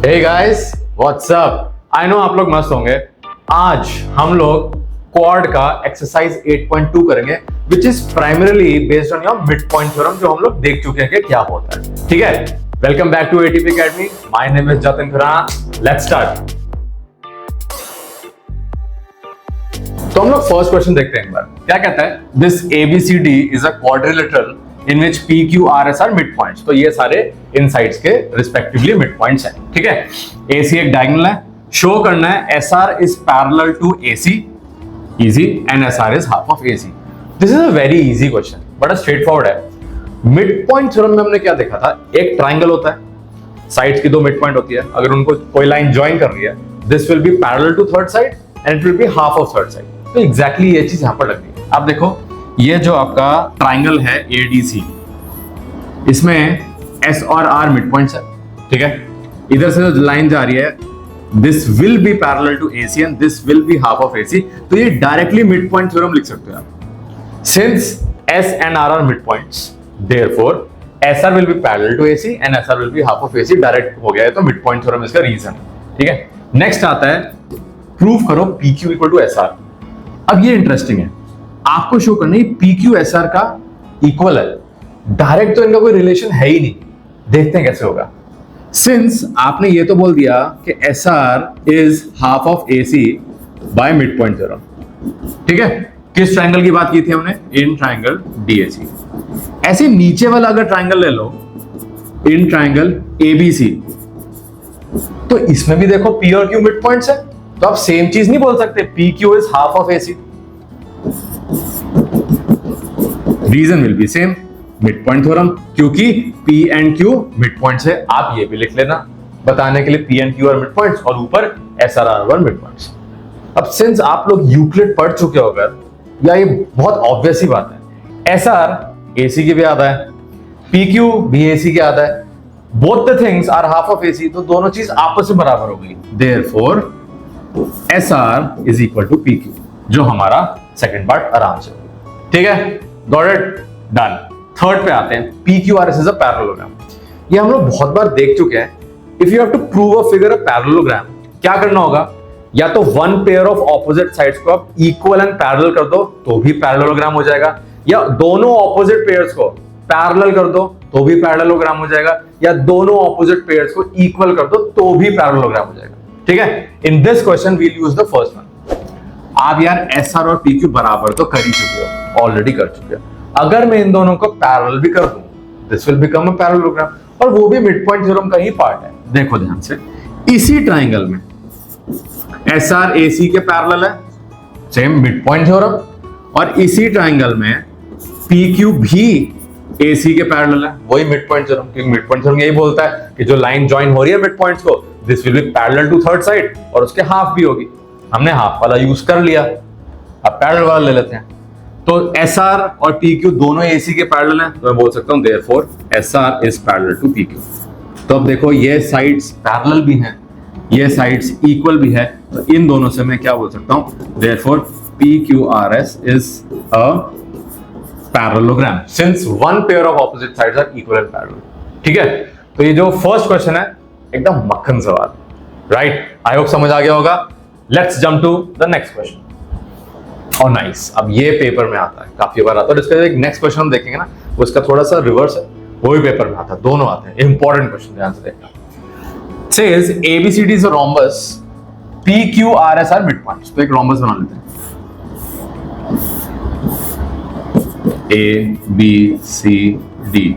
Hey guys, what's up. I know आप लोग मस्त होंगे। आज हम लोग क्वाड का एक्सरसाइज 8.2 करेंगे which is primarily based on your mid point theorem, जो हम लोग देख चुके हैं कि क्या होता है। ठीक है, welcome back to ATP academy. My name is Jatin Khurana. Let's start. तो हम लोग फर्स्ट क्वेश्चन देखते हैं एक बार। क्या कहता है, this ABCD is a quadrilateral in which P Q R S are mid points. तो ये सारे इन साइड्स के रिस्पेक्टिवली मिड पॉइंट्स हैं। ठीक है, एसी एक डायगोनल है, शो करना है S R is parallel to AC, easy, and S R is half of AC. This is a very easy question, बड़ा स्ट्रेट फॉरवर्ड है। मिड पॉइंट थ्योरम में हमने क्या देखा था, एक ट्राइंगल होता है, साइड्स की दो मिड पॉइंट होती है, अगर उनको कोई लाइन ज्वाइन कर रही है, this will be parallel to third side and it will be half of third side. तो एग्जैक्टली ये चीज यहां पर लग रही है। आप देखो, ये जो आपका ट्राइंगल है एडीसी, इसमें एस और आर मिड पॉइंट्स है। ठीक है, इधर से जो लाइन जा रही है, this will be parallel to AC and this will be half of AC. तो ये डायरेक्टली मिड पॉइंट थ्योरम लिख सकते हो आप। Since S and R mid points, therefore S R will be parallel to AC and S R will be half of AC. Direct हो गया है, तो मिड पॉइंट थ्योरम इसका रीजन। ठीक है, नेक्स्ट आता है, प्रूव करो P Q equal to S R. अब ये इंटरेस्टिंग है, आपको शो करना है पी क्यू एस आर का इक्वल है। डायरेक्ट तो इनका कोई रिलेशन है ही नहीं, देखते हैं कैसे होगा। सिंस आपने ये तो बोल दिया कि S R is half of A C by mid point theorem. ठीक है, किस ट्राइंगल की बात की थी हमने? In triangle DAC. ऐसे नीचे वाला अगर ट्राइंगल ले लो, इन ट्राइंगल एबीसी, तो इसमें भी देखो पी और क्यू मिड पॉइंट्स है, तो आप सेम चीज नहीं बोल सकते P Q is half of AC. Reason will be same, mid point theorem, क्योंकि P and Q mid points है। आप ये भी लिख लेना बताने के लिए, P and Q are mid points और ऊपर S R R one mid points. अब सिंस आप लोग यूक्लिड पढ़ चुके हो अगर, या ये बहुत ऑब्वियस ही बात है, एस आर एसी के भी आता है, पी क्यू भी एसी के आता है, both the things are half of AC, तो दोनों चीज आपस में बराबर हो गई। Therefore S R is equal to P Q, जो हमारा सेकंड पार्ट आराम से होगा। ठीक है, गॉट इट, डन। थर्ड पे आते हैं, P Q R S is a parallelogram. ये हम लोग बहुत बार देख चुके हैं। If you have to prove a figure a parallelogram, क्या करना होगा? या तो one pair of opposite sides को आप इक्वल एंड पैरेलल कर दो तो भी पैरेललोग्राम हो जाएगा, या दोनों ऑपोजिट पेयर्स को पैरेलल कर दो तो भी पैरेललोग्राम हो जाएगा, या दोनों ऑपोजिट पेयर्स को इक्वल कर दो तो भी पैरेललोग्राम हो जाएगा। ठीक है, in this question we'll use the first one. आप यार एस आर और पी क्यू बराबर तो कर ही चुके हो, ऑलरेडी कर चुके हो। अगर मैं इन दोनों को पैरेलल भी कर दूं, this will become a parallelogram, और वो भी मिड पॉइंट थ्योरम का ही पार्ट है। देखो ध्यान से, इसी ट्राइंगल में एस आर ए सी के पैरेलल है, सेम मिड पॉइंट थ्योरम, और इसी ट्राइंगल में पी क्यू भी ए सी के पैरेलल है, वही मिड पॉइंट थ्योरम। क्योंकि मिड पॉइंट थ्योरम यही बोलता है कि जो लाइन ज्वाइन हो रही है मिड पॉइंट्स को, this will be parallel to third side, और उसके हाफ भी होगी। हमने हाफ वाला यूज कर लिया, अब पैरेलल वाला ले लेते हैं। तो एस आर और पी क्यू दोनों एसी के पैरेलल हैं, तो मैं बोल सकता हूं therefore S R is parallel to P Q. तो अब देखो, ये साइड्स पैरेलल भी हैं, ये साइड्स इक्वल भी है, तो इन दोनों से मैं क्या बोल सकता हूं? Therefore P Q R S is a parallelogram since one pair of opposite sides are equal and parallel. ठीक है, तो ये जो फर्स्ट क्वेश्चन है एकदम मक्खन सवाल, राइट? आई होप समझ आ गया होगा। Let's jump to the next question. और नाइस, अब ये पेपर में आता है, काफी बार आता है। इसका एक नेक्स्ट क्वेश्चन हम देखेंगे ना, उसका थोड़ा सा रिवर्स है, वो भी पेपर में आता है, दोनों आते हैं। इंपॉर्टेंट क्वेश्चन, ध्यान से देखना। Says ABCD is a rhombus, P Q R S are mid points. तो एक रोम्बस बना लेते हैं, A B C D,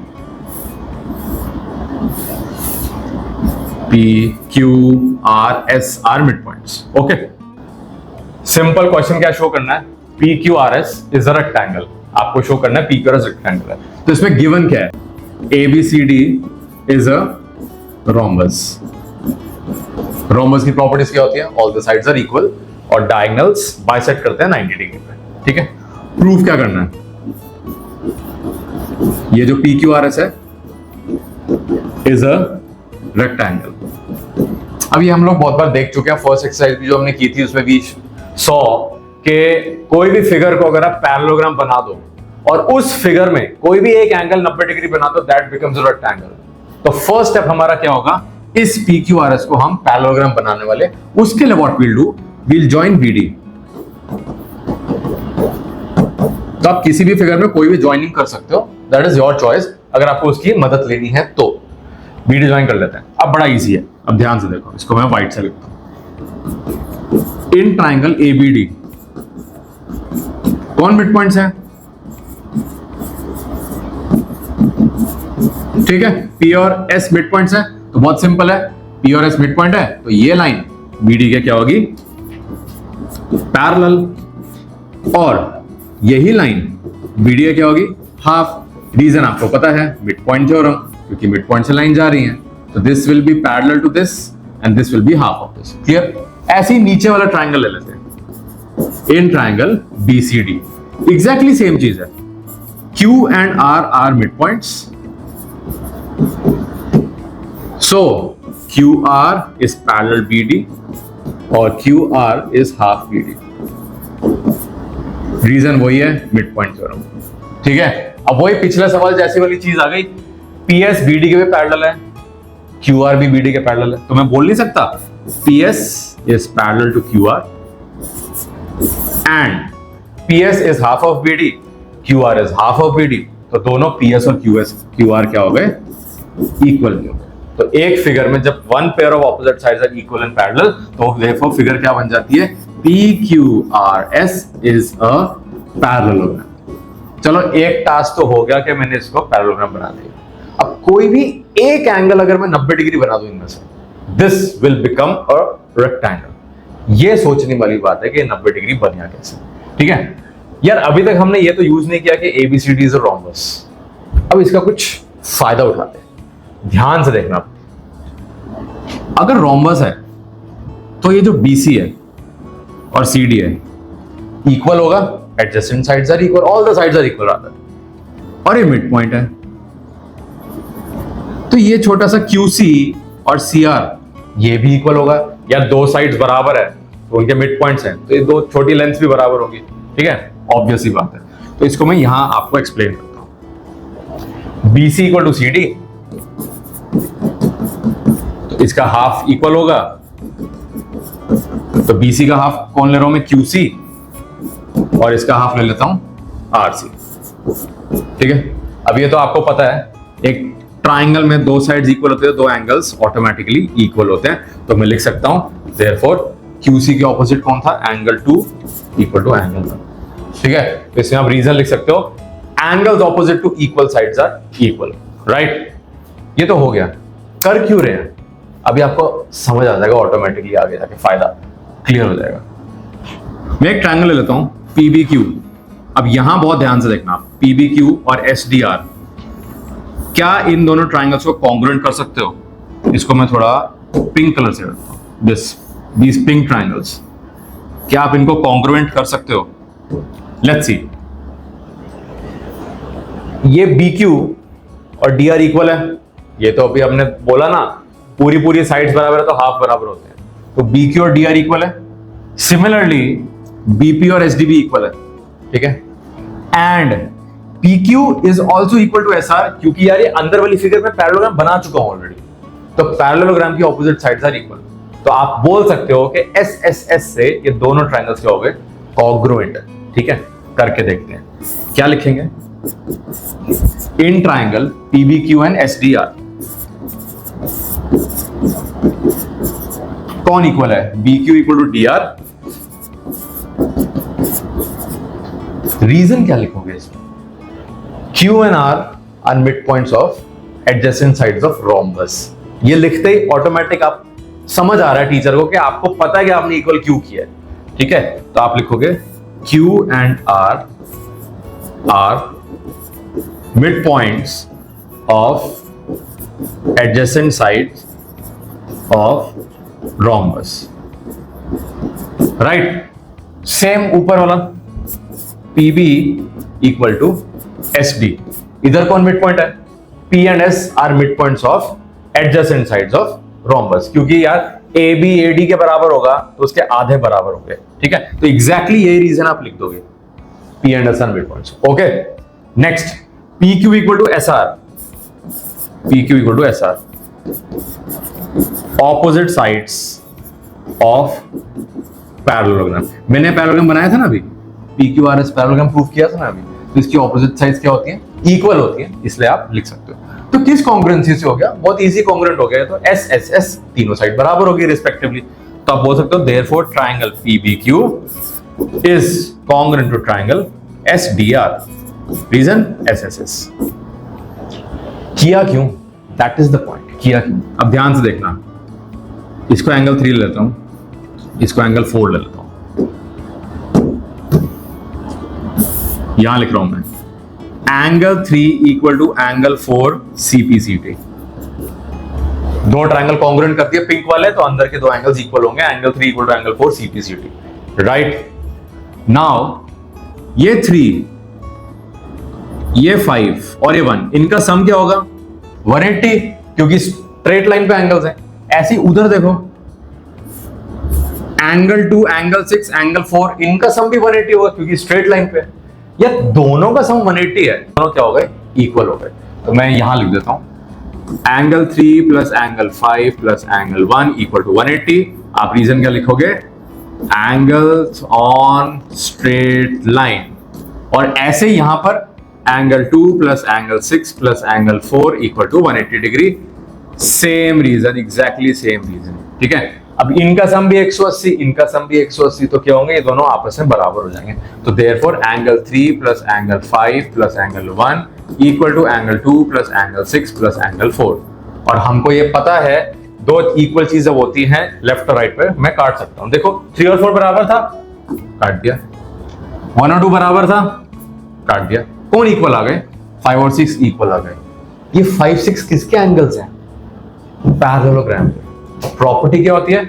P Q R S are mid points. Okay, simple question क्या शो करना है? P Q R S is a rectangle. आपको show करना है P Q R S rectangle है, तो इसमें गिवन क्या है? A B C D is a rhombus. Rhombus की प्रॉपर्टीज क्या होती है? All the sides are equal और डायगोनल्स बाइसेक्ट करते हैं 90 डिग्री पे। ठीक है, प्रूफ क्या करना है? ये जो पी क्यू आर एस है इज अ रेक्टेंगल। अब ये हम लोग बहुत बार देख चुके हैं, फर्स्ट एक्सरसाइज भी जो हमने की थी उसमें भी सो कि कोई भी फिगर को अगर आप पैरेललोग्राम बना दो और उस फिगर में कोई भी एक एंगल 90 डिग्री बना दो, दैट बिकम्स अ रेक्टेंगल। तो फर्स्ट स्टेप हमारा क्या होगा? इस PQRS को हम पैरेललोग्राम बनाने वाले, उसके लिए what will do, will join BD। तो आप किसी भी फिगर में कोई भी ज्वाइनिंग कर सकते हो, दैट इज योर चॉइस, अगर आपको उसकी मदद लेनी है तो। BD ज्वाइन कर लेते हैं। अब बड़ा इजी है, अब ध्यान से देखो, इसको मैं व्हाइट से लिखता हूं। इन ट्राइंगल ABD कौन मिड पॉइंट्स है? ठीक है, P और S मिड पॉइंट्स है, तो बहुत सिंपल है, P और S मिड पॉइंट है तो ये लाइन BD के क्या होगी, पैरेलल, और यही लाइन BD के क्या होगी, हाफ। रीजन आपको पता है, मिड पॉइंट थ्योरम, क्योंकि मिड पॉइंट से लाइन जा रही है, तो this will be parallel to this and this will be half of this. Clear? ऐसे ही नीचे वाला ट्राइंगल ले लेते हैं, in triangle BCD, exactly same चीज है, Q and R are mid points, so QR is parallel BD और QR is half BD। Reason वही है, मिड पॉइंट थ्योरम। ठीक है, अब वही पिछला सवाल जैसी वाली चीज आ गई, PS BD के भी पैरेलल है, QR भी BD के पैरेलल है, तो मैं बोल नहीं सकता PS is parallel to QR and PS is half of BD, QR is half of BD, तो दोनों PS और QR क्या हो गए, इक्वल हो गए। तो एक फिगर में जब one pair of opposite sides are equal and parallel, तो देयरफॉर फिगर क्या बन जाती है, PQRS इज अ पैरेललोग्राम। चलो एक टास्क तो हो गया कि मैंने इसको पैरेललोग्राम बना दिया। अब कोई भी एक एंगल अगर मैं 90 डिग्री बना दूं इनमें से, this will become a rectangle. ये सोचने वाली बात है कि 90 डिग्री बना कैसे। ठीक है यार, अभी तक हमने ये तो यूज नहीं किया कि ABCD इज अ रोम्बस। अब इसका कुछ फायदा उठाते हैं, ध्यान से देखना। अगर रोम्बस है तो ये जो BC है और CD है इक्वल होगा, adjacent sides are equal, all the sides are equal rather, और ये मिड पॉइंट है, तो ये छोटा सा QC और CR ये भी इक्वल होगा, या दो साइड्स बराबर है तो उनके मिड पॉइंट्स हैं, तो ये दो छोटी लेंथ्स भी बराबर होंगी। ठीक है, ऑब्वियस ही बात है। तो इसको मैं यहां आपको एक्सप्लेन करता हूं। BC इक्वल टू CD, तो इसका हाफ इक्वल होगा, तो BC का हाफ कौन ले रहा हूं मैं, QC, और इसका हाफ ले लेता हूं RC। ठीक है, अब ये तो आपको पता है, एक ट्राइंगल में दो साइड्स इक्वल होते हैं, दो एंगल्स ऑटोमेटिकली इक्वल होते हैं, तो मैं लिख सकता हूं देयरफॉर QC के ऑपोजिट कौन था, एंगल 2 इक्वल टू एंगल 1। ठीक है, तो इसमें आप रीजन लिख सकते हो, angles opposite to equal sides are equal, right. ये तो हो गया, कर क्यों रहे हैं अभी आपको समझ आ जाएगा ऑटोमेटिकली, आगे जाके फायदा क्लियर हो जाएगा। मैं एक ट्रायंगल ले लेता हूं PBQ। अब यहां बहुत ध्यान से देखना, PBQ और SDR, क्या इन दोनों ट्रायंगल्स को कॉन्ग्रुएंट कर सकते हो? इसको मैं थोड़ा पिंक कलर से रखता हूं, दिस पिंक ट्रायंगल्स, क्या आप इनको कॉन्ग्रुएंट कर सकते हो? Let's see. ये BQ और DR इक्वल है, ये तो अभी हमने बोला ना, पूरी साइड्स बराबर है तो हाफ बराबर होते हैं, तो BQ और DR इक्वल है। सिमिलरली BP और SDB इक्वल है। ठीक है, and PQ is also equal to SR, क्योंकि यार ये अंदर वाली फिगर में पैरेललोग्राम बना चुका हूं ऑलरेडी, तो पैरेललोग्राम की ऑपोजिट साइड्स आर इक्वल, तो आप बोल सकते हो कि SSS से ये दोनों ट्रायंगल्स क्या हो गए, कॉन्ग्रुएंट। ठीक है, करके देखते हैं क्या लिखेंगे। In triangle PBQ and SDR कौन इक्वल है, BQ equal to DR। Reason क्या लिखोगे इसमें, Q and R are midpoints of adjacent sides of rhombus। ये लिखते ही ऑटोमेटिक आप समझ आ रहा है टीचर को कि आपको पता है कि आपने इक्वल Q किया है। ठीक है, तो आप लिखोगे Q and R are midpoints of adjacent sides of rhombus, right। Same ऊपर वाला PB इक्वल टू SD, इधर कौन मिड पॉइंट है, P and S are mid points of adjacent sides of rhombus, क्योंकि यार AB AD के बराबर होगा तो उसके आधे बराबर होंगे। ठीक है, तो एग्जैक्टली यही रीजन आप लिख दोगे, P and S are mid points. Okay, next PQ equal to SR, PQ equal to SR, opposite sides of parallelogram. मैंने पैरेललोग्राम बनाया था ना अभी, PQRS पैरेललोग्राम प्रूव किया था ना अभी, तो इसकी ऑपोजिट साइड्स क्या होती है? इक्वल होती है, इसलिए आप लिख सकते हो। तो किस कॉन्ग्रुएंसी से हो गया? बहुत इजी कॉन्ग्रुएंट हो गया, तो S S S तीनों साइड बराबर होगी रिस्पेक्टिवली। तो आप बोल सकते हो therefore triangle PBQ is congruent to triangle SDR। Reason SSS। किया क्यों? दैट इज द पॉइंट, किया क्यों? अब ध्यान से देखना, इसको एंगल 3 ले लेता हूं, इसको एंगल 4 ले लेता हूं, यहां लिख रहा हूं मैं angle 3 equal to angle 4 CPCT। दो ट्रायंगल कॉन्ग्रुएंट करती है पिंक वाले, तो अंदर के दो एंगल्स इक्वल होंगे, angle 3 equal to angle 4 CPCT, right? Now ये 3, ये 5 और ये 1, इनका सम क्या होगा? 180, क्योंकि स्ट्रेट लाइन पे एंगल्स हैं। ऐसे ही उधर देखो, एंगल 2, एंगल 6, एंगल 4, इनका सम भी 180 होगा, क्योंकि स्ट्रेट लाइन पे। या दोनों का सम 180 है, दोनों क्या हो गए? इक्वल हो गए। तो मैं यहां लिख देता हूं angle 3 plus angle 5 plus angle 1 equal to 180। आप रीजन क्या लिखोगे? Angles on straight line. और ऐसे यहां पर angle 2 plus angle 6 plus angle 4 equal to 180 degree. Same reason, exactly same reason, ठीक है? अब इनका सम भी 180, इनका सम भी 180, तो क्या होंगे? ये दोनों आपस में बराबर हो जाएंगे। तो therefore angle 3 plus angle 5 plus angle 1 equal to angle 2 plus angle 6 plus angle 4। और हमको ये पता है दो इक्वल चीजें होती हैं लेफ्ट और राइट पे, मैं काट सकता हूं। देखो 3 और 4 बराबर था, काट दिया। 1 और 2 बराबर था, काट दिया। कौन इक्वल आ गए? 5 और 6 इक्वल आ गए। ये 5, 6 किसके एंगल्स हैं? पैरेललोग्राम के। प्रॉपर्टी क्या होती है?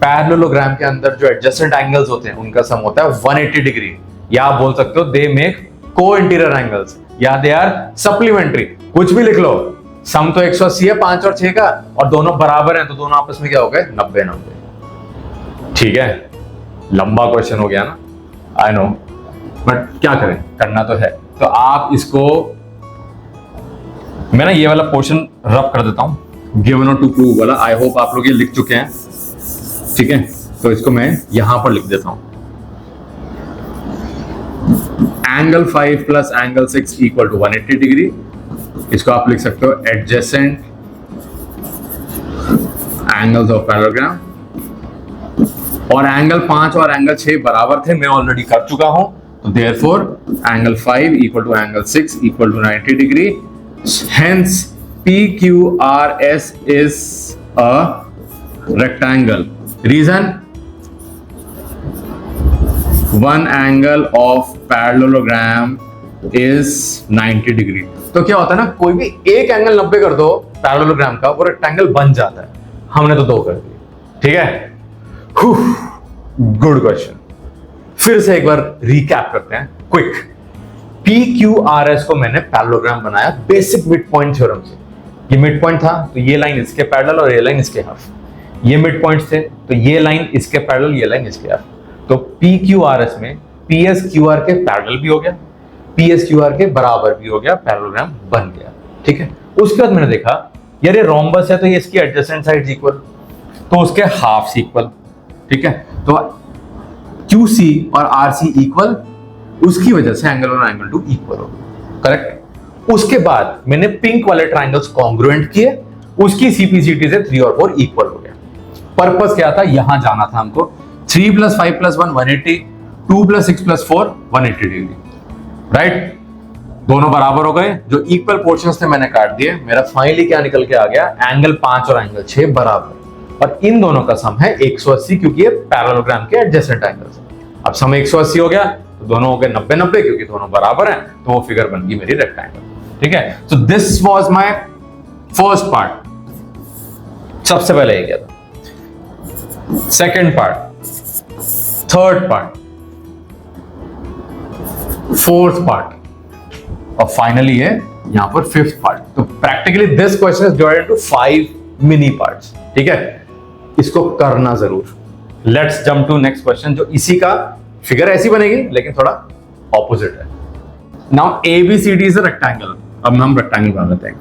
पैरेललोग्राम के अंदर जो एडजेसेंट एंगल्स होते हैं उनका सम होता है 180 डिग्री, या आप बोल सकते हो दे मेक को इंटीरियर एंगल्स, या दे आर सप्लीमेंट्री, कुछ भी लिख लो। सम तो 180 है 5 और 6 का, और दोनों बराबर हैं, तो दोनों आपस में क्या हो गए? 90-90। ठीक है, लंबा क्वेश्चन हो गया ना, आई नो, बट क्या करें, करना तो है। तो आप इसको, मैं ना ये वाला पोर्शन रब कर देता हूं, गिवन और टू प्रूव वाला। आई होप आप लोग ये लिख चुके हैं, ठीक है? तो इसको मैं यहां पर लिख देता हूं, angle 5 plus angle 6 equal to 180 degree. इसको आप लिख सकते हो एडजेसेंट एंगल्स ऑफ पैरेललोग्राम। और एंगल 5 और एंगल 6 बराबर थे, मैं ऑलरेडी कर चुका हूं, तो therefore angle 5 equal to angle 6 equal to 90 degree. Hence PQRS is a rectangle. Reason? One angle of parallelogram is 90 degree. तो क्या होता है ना, कोई भी एक एंगल 90 कर दो पैरेललोग्राम का, वो रेक्टेंगल बन जाता है। हमने तो 2 कर दिए, ठीक है? Good question. फिर से एक बार रिकैप करते हैं क्विक। PQRS को मैंने पैरेललोग्राम बनाया बेसिक मिड पॉइंट थ्योरम से। ये मिड पॉइंट था, तो ये लाइन इसके पैरेलल और ये लाइन इसके हाफ। ये मिड पॉइंट्स थे, तो ये लाइन इसके पैरेलल, ये लाइन इसके हाफ। तो PQRS में PSQR के पैरेलल भी हो गया, PSQR के बराबर भी हो गया, पैरेललोग्राम बन गया, ठीक है? उसके बाद मैंने देखा यार ये रोम्बस है, तो ये इसकी एडजेसेंट साइड्स इक्वल, तो उसके हाफ इक्वल, ठीक है? तो QC और RC इक्वल, उसकी वजह से एंगल 1 और एंगल 2 इक्वल हो गए, करेक्ट? उसके बाद मैंने पिंक वाले ट्रायंगल्स कॉन्ग्रुएंट किए, उसकी CPCT से 3 और 4 इक्वल हो गया। पर्पस क्या था? यहां जाना था हमको। 3 plus 5 plus 1 180, 2 plus 6 plus 4 180 degree, right? दोनों बराबर हो गए, जो इक्वल पोर्शंस थे मैंने काट दिए। मेरा फाइनली क्या निकल के आ गया? एंगल 5 और एंगल 6 बराबर, और इन दोनों का सम है 180, क्योंकि ये पैरेललोग्राम के एडजेसेंट एंगल्स हैं। अब सम 180 हो गया, तो दोनों हो गए 90-90, क्योंकि दोनों बराबर हैं, तो वो फिगर बन गई मेरी रेक्टेंगल, ठीक है? So this was my first part, सबसे पहले ये किया था। Second part, third part, fourth part, और फाइनली ये यहां पर फिफ्थ पार्ट। तो practically this question is divided into 5 mini parts, ठीक है? इसको करना जरूर। Let's jump to next question, जो इसी का फिगर ऐसी बनेगी लेकिन थोड़ा ऑपोजिट है। Now ABCD is a rectangle. अब हम रेक्टेंगल बना लेते हैं।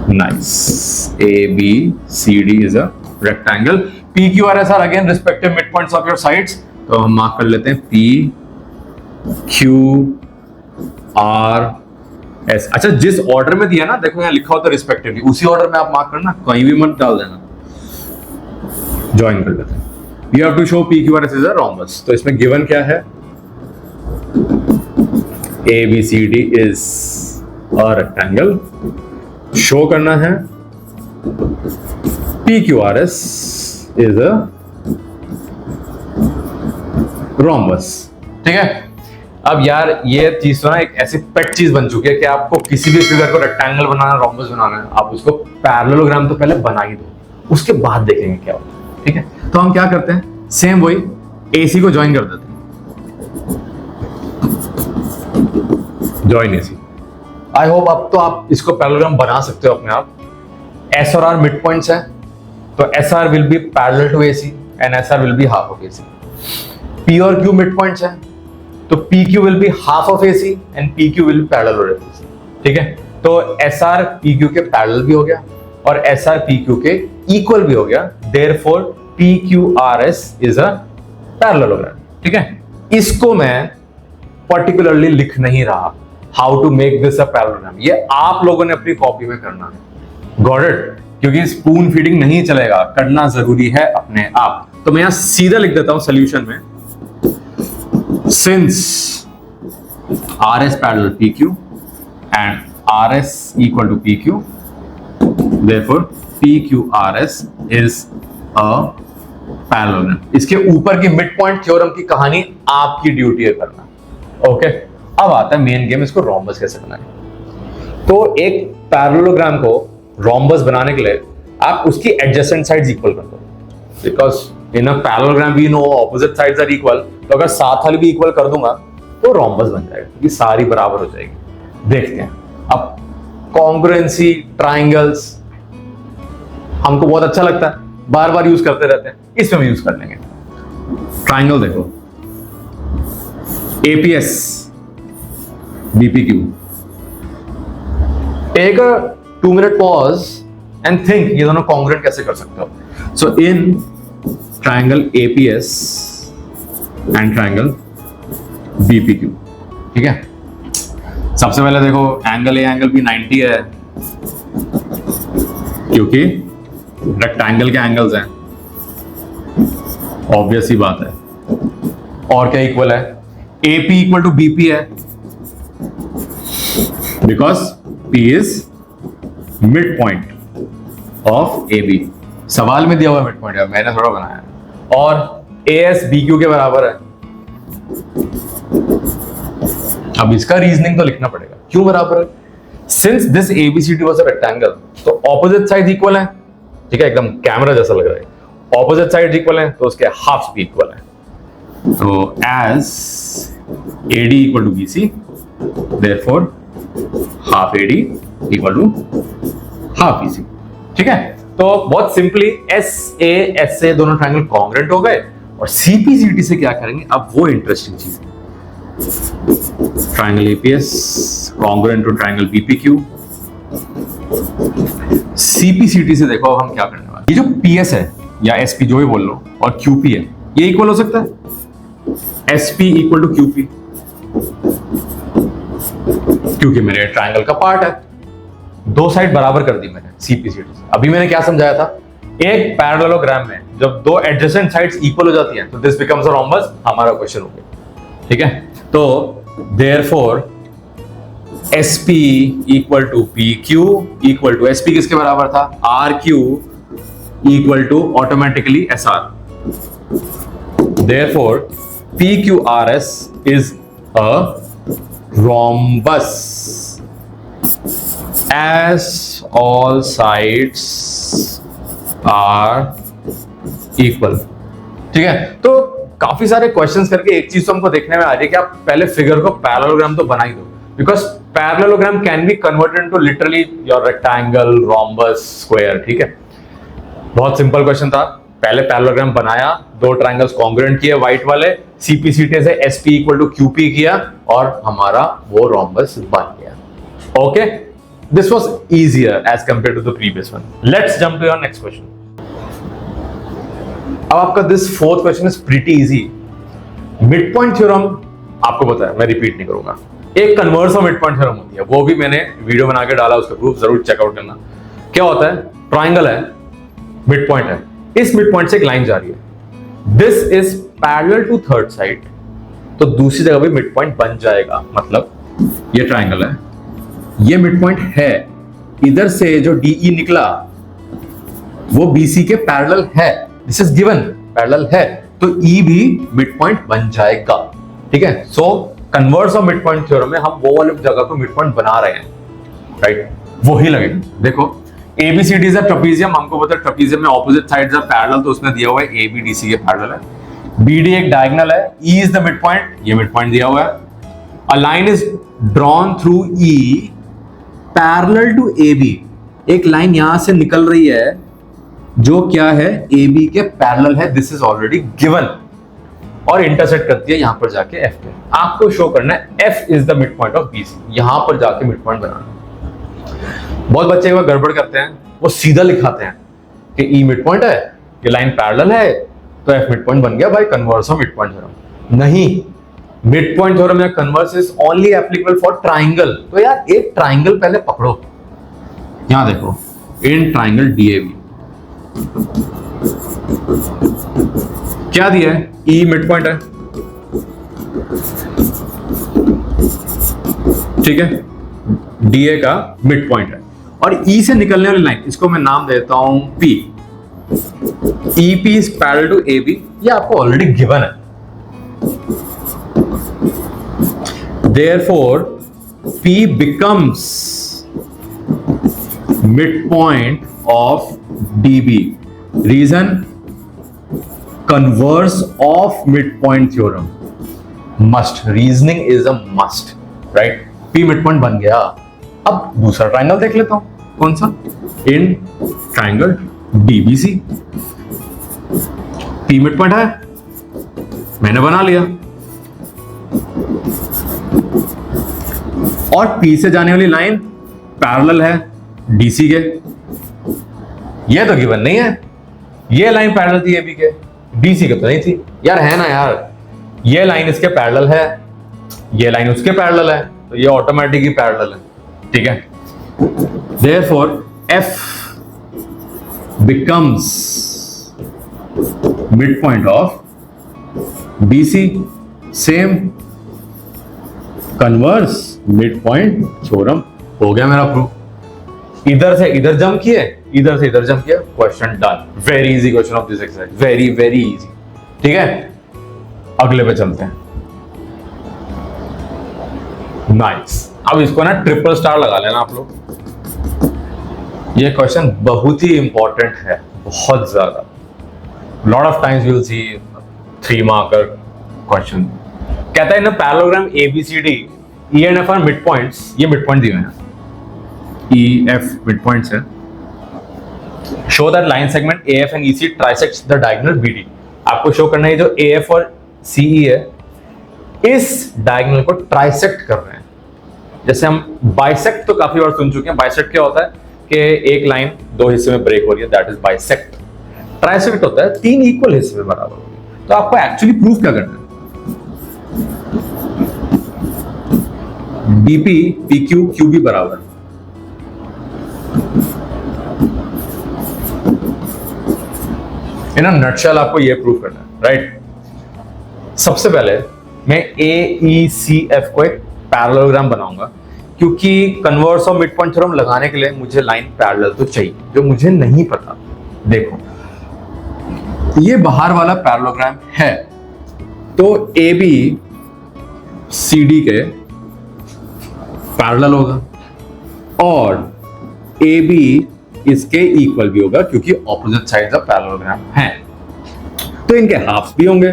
Nice, A B C D is a rectangle, P Q R S are again respective mid points of your sides, तो हम मार्क कर लेते हैं पी क्यू आर एस। अच्छा, जिस ऑर्डर में दिया ना, देखो यहाँ लिखा होता है रिस्पेक्टिवली, उसी ऑर्डर में आप मार्क करना, कहीं भी मत डाल देना। ज्वाइन कर लेते हैं। You have to show P Q R S is a rhombus, तो इसमें गिवन क्या है, A B C D is a rectangle, show करना है P Q R S is a rhombus. ठीक है, अब यार ये चीज तो ना एक ऐसी पेट चीज बन चुकी है कि आपको किसी भी फिगर को रेक्टेंगल बनाना, रोम्बस बनाना है, आप उसको पैरेललोग्राम तो पहले बना ही दो, उसके बाद देखेंगे क्या होता है। ठीक है, तो हम क्या करते हैं, सेम वही AC को ज्वाइन कर देते हैं, ज्वाइन AC। आई होप अब तो आप इसको पैरेललोग्राम बना सकते हो अपने आप। S और R मिड पॉइंट्स है, तो SR will be parallel to AC and SR will be half of AC। P और Q मिड पॉइंट्स है, तो PQ will be half of AC and PQ will be parallel to AC। ठीक है, तो SR PQ के parallel भी हो गया और SR PQ के इक्वल भी हो गया, therefore PQRS is a parallelogram. ठीक है, इसको मैं पर्टिकुलरली लिख नहीं रहा, how to make this a parallelogram, ये आप लोगों ने अपनी कॉपी में करना है। Got it? क्योंकि स्पून फीडिंग नहीं चलेगा, करना जरूरी है अपने आप। तो मैं यहां सीधा लिख देता हूं सोल्यूशन में, since RS parallel PQ and RS equal to PQ, therefore PQRS is a parallelogram. इसके ऊपर की मिड पॉइंट थ्योरम की कहानी आपकी ड्यूटी है करना। ओके, अब आता है मेन गेम, इसको रोम्बस कैसे बनाएं। तो एक पैरेललोग्राम को रोम्बस बनाने के लिए आप उसकी एडजेसेंट साइड्स इक्वल कर दो, because in a parallelogram we know opposite sides are equal, तो अगर साथ वाली भी इक्वल कर दूंगा तो रोम्बस बन जाएगा, क्योंकि सारी बराबर हो जाएगी। देखते हैं अब कॉन्ग्रुएंसी ट्राइंगल्स हमको बहुत अच्छा लगता है, बार बार यूज करते रहते हैं, इसमें भी यूज कर लेंगे। ट्राइंगल देखो, APS BPQ, take a 2 minute pause and think ये दोनों कॉन्ग्रुएंट कैसे कर सकते हो। So in triangle APS and triangle BPQ, ठीक है, सबसे पहले देखो एंगल A एंगल B 90 है, क्योंकि रेक्टेंगल के एंगल्स हैं, ऑब्वियस ही बात है। और क्या इक्वल है, AP इक्वल टू BP है, because P is mid point of AB। सवाल में दिया हुआ मिड पॉइंट है, मैंने थोड़ा बनाया, और AS BQ के बराबर है। अब इसका रीजनिंग तो लिखना पड़ेगा, क्यों बराबर है, since this ABCD was a rectangle, तो ऑपोजिट साइड इक्वल है। ठीक है, एकदम कैमरा जैसा लग रहा है, ऑपोजिट साइड इक्वल है, तो उसके हाफ भी इक्वल है। तो as AD equal to BC, therefore half AD equal to half BC। ठीक है, तो बहुत सिंपली SA SA दोनों ट्रायंगल कॉन्ग्रुएंट हो गए, और CPCD से क्या करेंगे अब वो इंटरेस्टिंग चीज है। Triangle APS congruent to triangle BPQ, CPCD से देखो अब हम क्या करने वाले। ये जो PS है या SP जो भी बोल लो, और QP है, ये इक्वल हो सकता है SP इक्वल टू QP, क्योंकि मेरे ट्रायंगल का पार्ट है, दो साइड बराबर कर दी मैंने CPCD से। अभी मैंने क्या समझाया था, एक पैरेललोग्राम में जब दो एडजेसेंट साइड्स इक्वल हो जाती हैं तो दिस बिकम्स अ रोम्बस, हमारा क्वेश्चन हो गया। ठीक है, तो therefore SP equal to PQ equal to, SP किसके बराबर था, RQ equal to automatically SR, therefore PQRS is a rhombus as all sides are equal। ठीक है, तो काफी सारे क्वेश्चंस करके एक चीज तो हमको देखने में आ रही है कि आप पहले फिगर को पैरेललोग्राम तो बना ही दो, because parallelogram can be converted into literally your rectangle, rhombus, square. ठीक है, बहुत सिंपल क्वेश्चन था, पहले पैरेललोग्राम बनाया, दो ट्रायंगल्स कॉन्ग्रुएंट किए व्हाइट वाले, CPCD से SP इक्वल टू QP किया, और हमारा वो रोम्बस बन गया। Okay, This was easier as compared to the previous one. Let's jump to your next question. अब आपका this fourth question is pretty easy. Mid point theorem आपको पता है, मैं रिपीट नहीं करूंगा. एक converse of mid point theorem होती है, वो भी मैंने वीडियो बना के डाला, उसका प्रूफ जरूर चेकआउट करना. क्या होता है? ट्राइंगल है, मिड पॉइंट है, इस मिड पॉइंट से एक लाइन जा रही है. This is parallel to third side, तो दूसरी जगह भी मिड पॉइंट बन जाएगा. मतलब ये ट्राइंगल है, ये मिड पॉइंट है, इधर से जो डीई निकला वो बीसी के पैरेलल है. दिस इज गिवन, पैरेलल है, तो ई भी मिड पॉइंट बन जाएगा. ठीक है. So converse of mid point theorem में हम वो वाली जगह को मिड पॉइंट बना रहे हैं, राइट? वो ही लगेगा. देखो एबीसीडी इज अ ट्रेपेजियम, हमको पता है ट्रेपेजियम में ऑपोजिट साइड्स आर पैरेलल, तो उसमें दिया हुआ है ए बी डी सी के पैरेलल है. बीडी एक डायगोनल है, E is the mid point, ये मिड पॉइंट दिया हुआ है. A line is drawn through E parallel to A B, एक लाइन यहां से निकल रही है जो क्या है, ए बी के पैरेलल है. दिस इज ऑलरेडी गिवन, और इंटरसेक्ट करती है यहां पर जाके एफ पे. आपको शो करना है F is the mid point of BC, यहां पर जाके मिड पॉइंट बनाना. बहुत बच्चे एक गड़बड़ करते हैं, वो सीधा लिखाते हैं कि ई मिड पॉइंट है, ये लाइन पैरेलल है, तो एफ मिड पॉइंट बन गया भाई converse of mid point theorem. नहीं, मिड पॉइंट थ्योरम या converse is only applicable for triangle. तो यार एक ट्राइंगल पहले पकड़ो. यहां देखो, इन ट्राइंगल डीएबी क्या दिया है? ई मिड पॉइंट है, ठीक है, डीए का मिड पॉइंट है, और ई से निकलने वाली लाइन, इसको मैं नाम देता हूं P. E P is parallel to A B, ये आपको ऑलरेडी गिवन है. Therefore, P becomes midpoint of DB. Reason? Converse of midpoint theorem. Must. Reasoning is a must. Right? P midpoint बन गया. अब दूसरा ट्राइंगल देख लेता हूं. कौन सा? In triangle DBC. P midpoint है, मैंने बना लिया. और P से जाने वाली लाइन पैरेलल है DC के. ये तो गिवन नहीं है. ये लाइन पैरेलल थी AB के, DC के तो नहीं थी. यार है ना यार, ये लाइन इसके पैरेलल है, ये लाइन उसके पैरेलल है, तो ये ऑटोमेटिक ही पैरेलल है. ठीक है. Therefore F becomes midpoint of BC. Same converse mid point theorem हो गया मेरा प्रूफ. इधर से इधर जंप किए, इधर से इधर जंप किया, question done. Very easy question of this exercise, very very easy. ठीक है, अगले पे चलते हैं. नाइस. अब इसको ना ट्रिपल स्टार लगा लेना आप लोग. ये क्वेश्चन बहुत ही इंपॉर्टेंट है, बहुत ज्यादा. Lot of times you will see 3 marker question. कहता है ना parallelogram ABCD E and F are mid points. ये मिड पॉइंट दिए हैं, E F मिड पॉइंट्स है. Show that line segment AF and EC trisects the diagonal BD. आपको show करना है जो AF और CE है, इस डायगोनल को ट्राइसेक्ट कर रहे हैं. जैसे हम बाइसेक्ट तो काफी बार सुन चुके हैं. बाइसेक्ट क्या होता है कि एक लाइन 2 हिस्से में ब्रेक हो रही है, दैट इज बाइसेक्ट. ट्राइसेक्ट होता है 3 इक्वल हिस्से में बराबर हो रही है. तो आपको एक्चुअली प्रूफ क्या करना है? BP PQ QB बराबर. इन नटशेल आपको ये प्रूफ करना है, राइट? सबसे पहले मैं AECF को एक पैरेललोग्राम बनाऊंगा, क्योंकि converse of mid point theorem लगाने के लिए मुझे लाइन पैरेलल तो चाहिए, जो मुझे नहीं पता. देखो ये बाहर वाला पैरेललोग्राम है, तो AB CD के पैरेलल होगा और AB इसके इक्वल भी होगा, क्योंकि ऑपोजिट साइड्स ऑफ पैरेललोग्राम हैं. तो इनके हाफ्स भी होंगे.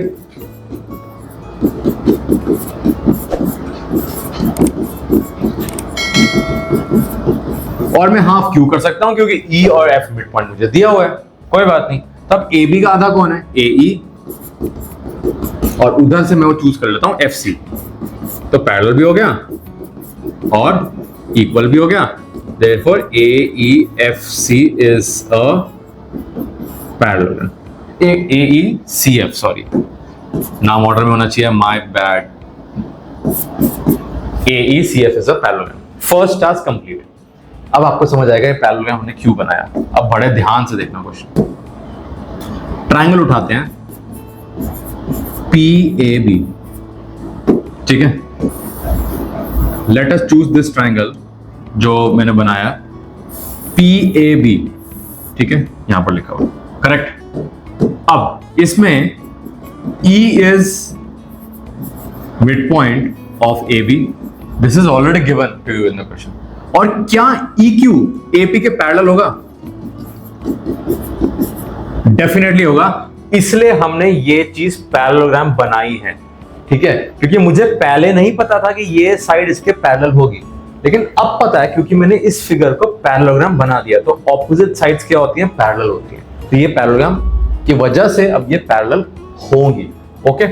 और मैं हाफ क्यों कर सकता हूं, क्योंकि E और F मिड पॉइंट मुझे दिया हुआ है. कोई बात नहीं. तब AB का आधा कौन है? AE. और उधर से मैं वो चूज कर लेता हूं FC. तो पैरेलल भी हो गया और इक्वल भी हो गया. therefore AEFC is a parallelogram. AECF, sorry नाम ऑर्डर में होना चाहिए, my bad. AECF is a parallelogram. First task complete. अब आपको समझ आएगा ये पैरेललोग्राम हमने क्यों बनाया. अब बड़े ध्यान से देखना क्वेश्चन. ट्रायंगल उठाते हैं PAB, ठीक है. Let us choose this triangle जो मैंने बनाया PAB, ठीक है, यहां पर लिखा हुआ करेक्ट. अब इसमें E is midpoint of AB. This is already given to you in the question. और क्या EQ AP के पैरेलल होगा? डेफिनेटली होगा, इसलिए हमने ये चीज पैरेललोग्राम बनाई है, ठीक है. क्योंकि मुझे पहले नहीं पता था कि ये साइड इसके पैरेलल होगी, लेकिन अब पता है क्योंकि मैंने इस फिगर को पैरेललोग्राम बना दिया. तो ऑपोजिट साइड्स क्या होती हैं? पैरेलल होती हैं. तो ये पैरेललोग्राम की वजह से अब ये पैरेलल होंगी. Okay,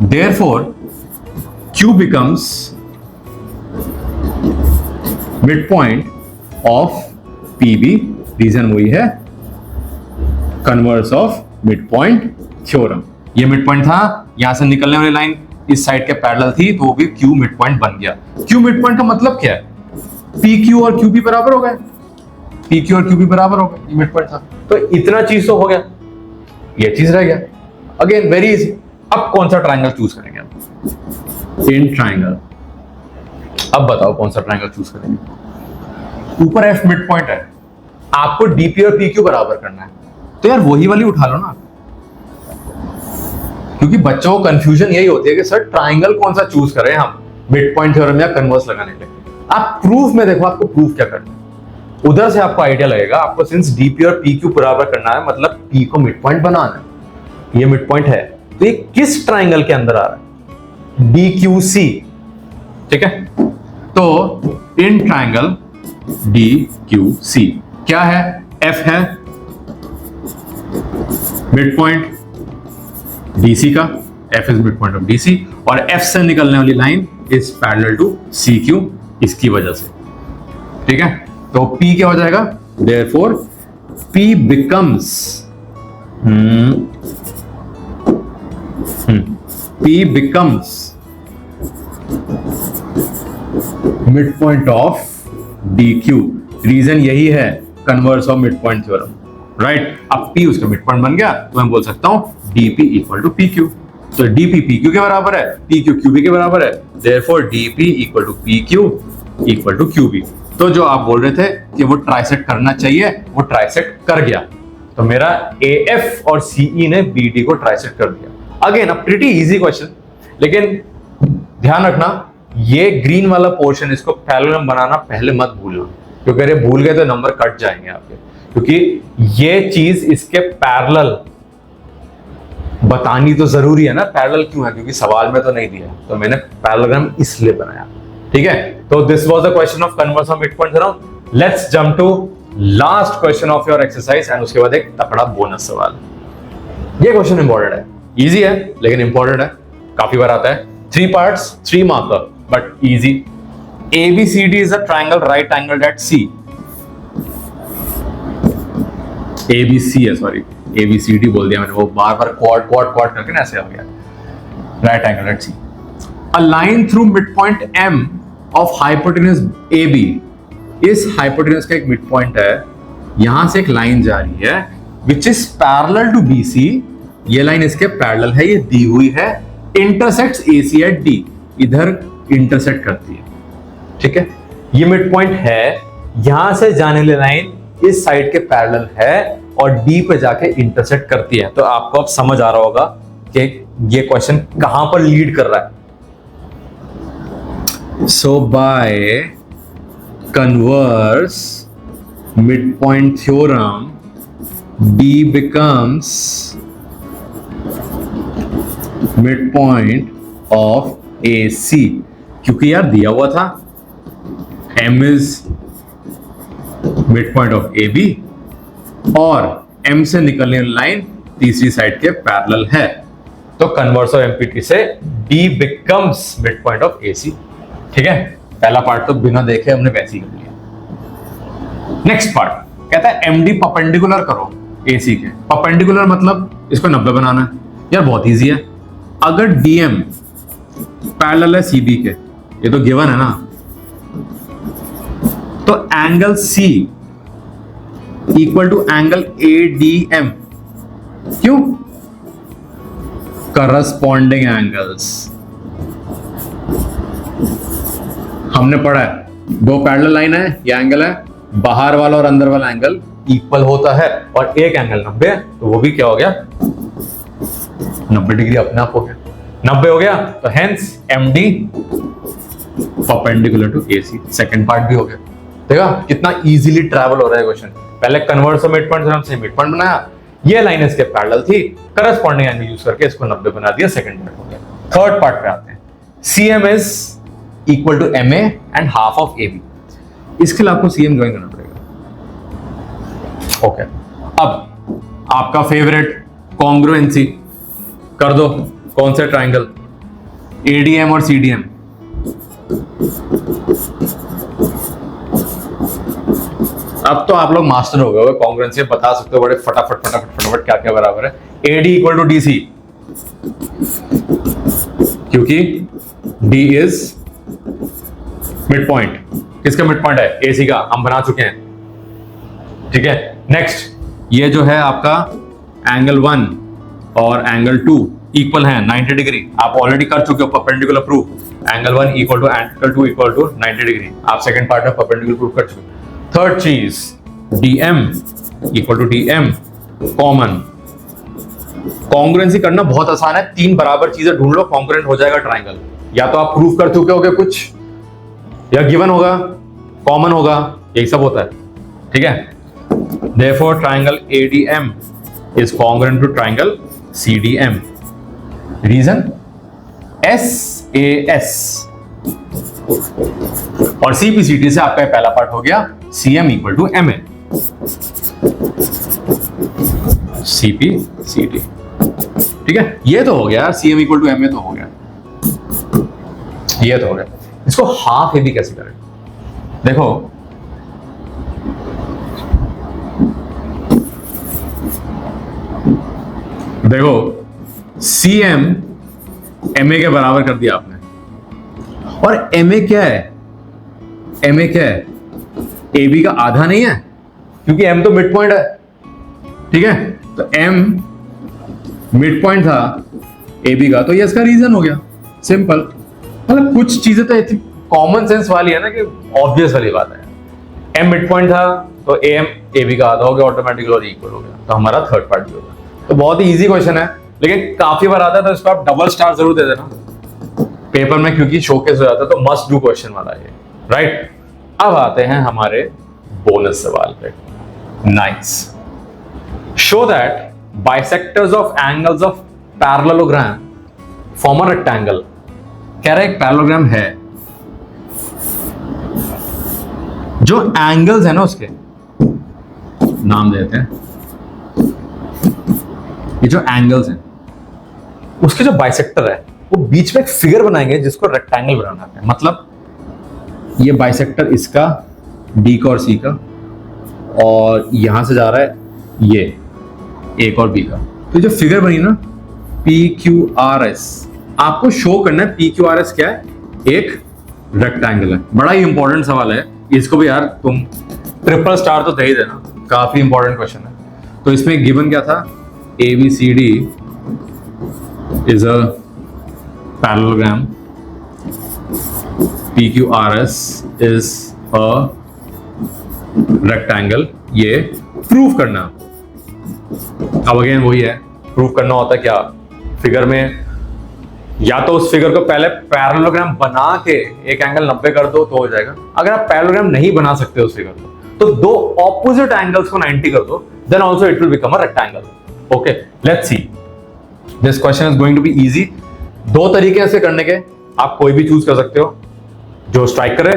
therefore Q becomes midpoint of PB. Reason वही है, कन्वर्स ऑफ मिडपॉइंट थ्योरम. ये मिडपॉइंट था, यहां से निकलने वाली लाइन इस साइड के पैरेलल थी, तो वो भी Q मिडपॉइंट बन गया. Q मिडपॉइंट का मतलब क्या है? PQ और QP बराबर हो गए. PQ और QP बराबर हो गए, ये मिडपॉइंट था. तो इतना चीज तो हो गया, ये चीज रह गया. Again very easy. अब कौन सा ट्रायंगल चूज करेंगे? In triangle. अब बताओ कौन सा ट्रायंगल चूज करेंगे? ऊपर F मिड पॉइंट है, आपको DP और PQ बराबर करना है, तो यार वही वाली उठा लो ना. क्योंकि बच्चों को कंफ्यूजन यही होती है कि सर ट्रायंगल कौन सा चूज करें हम, मिड पॉइंट थ्योरम या कन्वर्स लगाने के लिए. आप प्रूफ में देखो, आपको प्रूफ क्या करना है, उधर से आपको आइडिया लगेगा. आपको सिंस DP और PQ बराबर करना है, मतलब P को मिड पॉइंट बनाना है. ये मिड पॉइंट है, तो ये किस ट्रायंगल के अंदर आ रहा है? DQC, ठीक है. तो इन ट्रायंगल DQC क्या है? F है मिड पॉइंट DC का, F is mid point of DC, और F से निकलने वाली line is parallel to CQ, इसकी वजह से, ठीक है. तो P क्या हो जाएगा? Therefore P becomes P becomes midpoint of DQ. Reason यही है, converse of midpoint theorem, right. अब P उसका मिडपॉइंट बन गया, तो मैं बोल सकता हूं DP इक्वल टू PQ. तो DP PQ के बराबर है, PQ QB के बराबर है, therefore DP equal to PQ equal to QB. तो जो आप बोल रहे थे कि वो ट्राइसेक्ट करना चाहिए, वो ट्राइसेक्ट कर गया. तो मेरा AF और CE ने BD को ट्राइसेक्ट कर दिया. Again a pretty easy question, लेकिन ध्यान रखना ये ग्रीन वाला पोर्शन, इसको पैरेललोग्राम बनाना पहले मत भूलना, क्योंकि अगर भूल गए तो नंबर कट जाएंगे आपके. क्योंकि ये चीज इसके पैरेलल बतानी तो जरूरी है ना. पैरेलल क्यों है? क्योंकि सवाल में तो नहीं दिया, तो मैंने पैरेललोग्राम इसलिए बनाया, ठीक है. तो this was the question of converse of midpoint theorem. Let's jump to last question of your exercise, and उसके बाद एक तगड़ा बोनस सवाल. ये क्वेश्चन इंपॉर्टेंट है, इजी है लेकिन इंपॉर्टेंट है, काफी बार आता है. 3 parts, 3 marker, but easy. ABCD is a triangle right angled at C. ABC है, सॉरी ABCD बोल दिया मैंने, वो बार बार क्वाड करके ना ऐसे आ गया. Right angled at C. A line through midpoint M of hypotenuse AB. इस hypotenuse का एक midpoint है, यहां से एक लाइन जा रही है which is parallel to BC. ये लाइन इसके पैरेलल है, ये दी हुई है, इंटरसेक्ट्स AC at D, इधर इंटरसेक्ट करती है, ठीक है. ये मिड पॉइंट है, यहां से जाने वाली लाइन इस साइड के पैरेलल है और D पे जाके इंटरसेक्ट करती है. तो आपको अब समझ आ रहा होगा कि ये क्वेश्चन कहां पर लीड कर रहा है. So by converse midpoint theorem, D becomes midpoint of AC. क्योंकि यार दिया हुआ था M is midpoint of AB और M से निकलने वाली लाइन तीसरी साइड के पैरेलल है, तो कन्वर्स ऑफ MPT से D becomes midpoint of AC. ठीक है, पहला पार्ट तो बिना देखे हमने वैसे ही कर लिया. नेक्स्ट पार्ट कहता है एमडी परपेंडिकुलर करो एसी के। परपेंडिकुलर मतलब इसको 90 बनाना है यार, बहुत इजी है। अगर डीएम पैरेलल है सीबी के, ये तो गिवन है ना, तो angle C equal to angle ADM. क्यों? Corresponding angles. हमने पढ़ा है दो पैरेलल लाइन है, ये एंगल है, बाहर वाला और अंदर वाला एंगल इक्वल होता है, और एक एंगल 90 है, तो वो भी क्या हो गया 90 डिग्री अपने आप हो गया। 90 हो गया तो hence MD perpendicular to AC. Second part भी हो गया। देखा कितना इजीली ट्रैवल हो रहा है क्वेश्चन। पहले कन्वर्स ऑफ मिड पॉइंट से मिड पॉइंट बनाया, ये लाइन इसके पैरेलल थी, करस्पॉन्डिंग एंगल यूज करके इसको 90 बना दिया, सेकंड पार्ट हो गया। थर्ड पार्ट पे आते हैं। CM is equal to MA and half of AB. इसके लिए आपको सीएम ज्वाइन करना पड़ेगा। ओके, अब आपका फेवरेट कॉन्ग्रुएंसी कर दो। कौन से ट्राइंगल? एडीएम और सीडीएम। अब तो आप लोग मास्टर हो गए कॉन्ग्रुएंसी, बता सकते हो बड़े फटाफट फटाफट फटाफट क्या क्या बराबर है। एडी इक्वल टू डीसी, क्योंकि डी इज मिड पॉइंट। किसका मिड पॉइंट है? एसी का, हम बना चुके हैं। ठीक है, नेक्स्ट ये जो है आपका एंगल 1 और एंगल 2 इक्वल है 90 डिग्री। आप ऑलरेडी कर चुके हो perpendicular proof. Angle 1 equal to angle 2 equal to 90 degree, आप सेकंड पार्ट में परपेंडिकुलर प्रूफ कर चुके हो। थर्ड चीज DM equal to DM common. Congruency करना बहुत आसान है, तीन बराबर चीजें ढूंढ लो, कॉन्ग्रुएंट हो जाएगा ट्राइंगल। या तो आप प्रूफ कर चुके होगे कुछ, या गिवन होगा, कॉमन होगा, यही सब होता है। ठीक है, therefore triangle ADM is congruent to triangle CDM. Reason? SAS और CPCT से आपका पहला पार्ट हो गया CM equal to MA। CPCT, ठीक है, ये तो हो गया। CM इक्वल टू MA तो हो गया, ये तो हो गया। इसको हाफ ए भी कैसे करें? देखो देखो CM MA के बराबर कर दिया आपने, और MA क्या है? MA क्या है? AB का आधा नहीं है, क्योंकि M तो मिड पॉइंट है। ठीक है, तो M मिड पॉइंट था AB का, तो ये इसका रीजन हो गया। सिंपल। मतलब कुछ चीजें तो ऐसी कॉमन सेंस वाली है ना कि ऑब्वियस वाली बात है। M मिड पॉइंट था तो AM AB का आधा हो गया ऑटोमेटिकली और इक्वल हो गया, तो हमारा थर्ड पार्ट भी होगा। तो बहुत ही इजी क्वेश्चन है, लेकिन काफी बार आता है, तो इसको आप डबल स्टार जरूर दे देना पेपर में, क्योंकि शोकेस हो जाता है, तो मस्ट डू क्वेश्चन वाला है, राइट। अब आते हैं हमारे बोनस सवाल पे। Nice. Show that bisectors of angles of parallelogram form a rectangle. कह रहा है एक पैरेललोग्राम है, जो एंगल्स है ना उसके नाम देते हैं, ये जो एंगल्स हैं उसके जो बाइसेक्टर है वो बीच में एक फिगर बनाएंगे जिसको रेक्टेंगल बनाना है। मतलब ये बाइसेक्टर इसका, डी का और सी का, और यहां से जा रहा है ये एक और बी का। तो जो फिगर बनी ना PQRS, आपको शो करना है PQRS क्या है? एक रेक्टेंगल है। बड़ा ही इंपॉर्टेंट सवाल है, इसको भी यार तुम ट्रिपल स्टार तो दे ही देना, काफी इंपॉर्टेंट क्वेश्चन है। तो इसमें गिवन क्या था? ABCD is a parallelogram, PQRS is a rectangle। ये प्रूफ करना। अब अगेन वही है, प्रूफ करना होता है क्या? फिगर में या तो उस फिगर को पहले पैरेललोग्राम बना के एक एंगल 90 कर दो तो हो जाएगा। अगर आप पैरेललोग्राम नहीं बना सकते उस फिगर को, तो दो ऑपोजिट एंगल्स को 90 कर दो, then also it will become a rectangle. Okay, let's see. This question is going to be easy. दो तरीके से करने के, आप कोई भी चूज कर सकते हो, जो स्ट्राइक करे।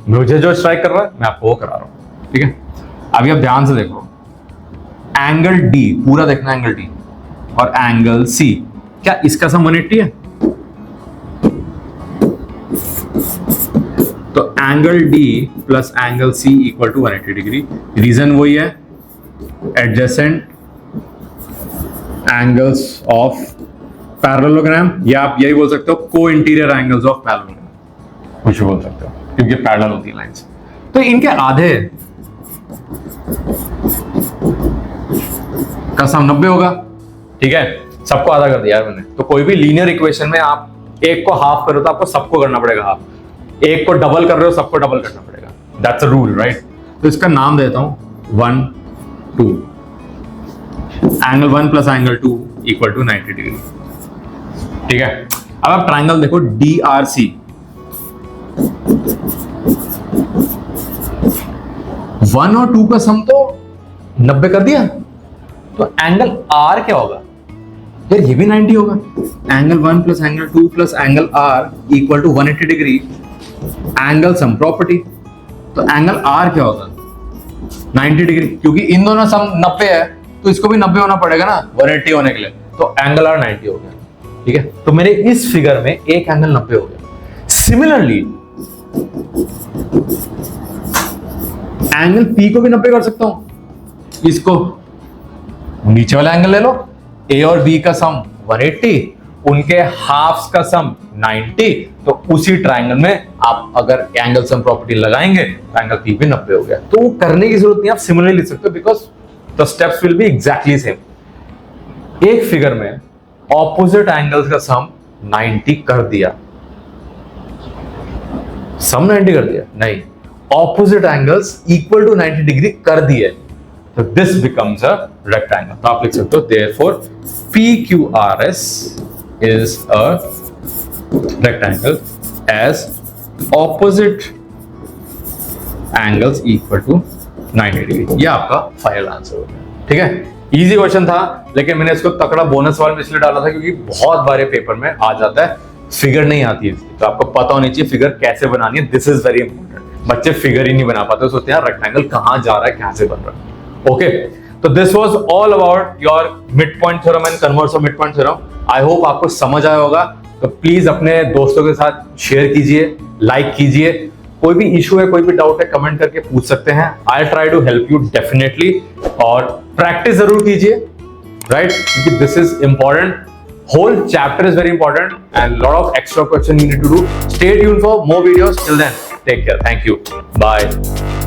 मुझे जो स्ट्राइक कर रहा है मैं आपको वो करा रहा हूं। ठीक है, अभी आप ध्यान से देखो, एंगल D पूरा देखना, एंगल D और एंगल C, क्या इसका सम 180 है? तो angle D plus angle C equal to 180 degree. Reason वही है, एडजेसेंट एंगल्स ऑफ पैरेललोग्राम, या आप यही बोल सकते हो को इंटीरियर एंगल्स ऑफ पैरेललोग्राम, कुछ बोल सकते हो क्योंकि पैरेलल होती है लाइंस। तो इनके आधे का सम 90 होगा, ठीक है, सबको आधा कर दिया है मैंने। तो कोई भी लीनियर इक्वेशन में आप एक को हाफ करो तो आपको सबको करना पड़ेगा हाफ, एक को डबल कर रहे हो सबको डबल करना पड़ेगा, दैट्स अ रूल, राइट। तो इसका नाम देता हूं 1 2, angle 1 plus angle 2 equal to 90 degree, ठीक है। अब आप ट्राइंगल देखो DRC, 1 और 2 का सम तो 90 कर दिया, तो एंगल R क्या होगा यार, ये भी 90 होगा। Angle 1 plus angle 2 plus angle R equal to 180 degree, angle sum property. तो एंगल R क्या होगा 90 डिग्री, क्योंकि इन दोनों सम 90 है तो इसको भी 90 होना पड़ेगा ना 180 होने के लिए, तो एंगल R 90 हो गया, ठीक है। तो मेरे इस फिगर में एक एंगल 90 हो गया। सिमिलरली एंगल P को भी 90 कर सकता हूं, इसको नीचे वाला एंगल ले लो, A और B का सम 180, उनके हाफ्स का सम 90, तो उसी ट्रायंगल में आप अगर एंगल सम प्रॉपर्टी लगाएंगे तो एंगल P भी 90 हो गया। तो वो करने की जरूरत नहीं, आप सिमिलरली लिख सकते हो because the steps will be exactly same. एक फिगर में ऑपोजिट एंगल्स का सम 90 कर दिया, सम 90 कर दिया नहीं, opposite angles equal to 90 degree कर दिए, तो दिस बिकम्स अ रेक्टेंगल। तो आप लिख सकते हो therefore PQRS is a rectangle as opposite angles equal to 90 degree. ये आपका फाइनल आंसर हो गया, ठीक है। इजी क्वेश्चन था, लेकिन मैंने इसको तकड़ा बोनस वाले में इसलिए डाला था क्योंकि बहुत बारे पेपर में आ जाता है फिगर नहीं आती है, तो आपको पता होनी चाहिए फिगर कैसे बनानी है, दिस इज वेरी इंपॉर्टेंट। बच्चे फिगर ही नहीं बना पाते, सोचते हैं रेक्टेंगल कहां जा रहा है, कैसे बन रहा है। ओके, तो this was all about your mid point theorem and converse of mid point theorem. I hope आपको समझ आया होगा, तो प्लीज अपने दोस्तों के साथ शेयर कीजिए, लाइक कीजिए। कोई भी इशू है, कोई भी डाउट है, कमेंट करके पूछ सकते हैं। I try to help you definitely, और प्रैक्टिस जरूर कीजिए, राइट, क्योंकि this is important. whole chapter is very important and lot of extra question you need to do. Stay tuned for more videos. Till then, take care. Thank you. Bye.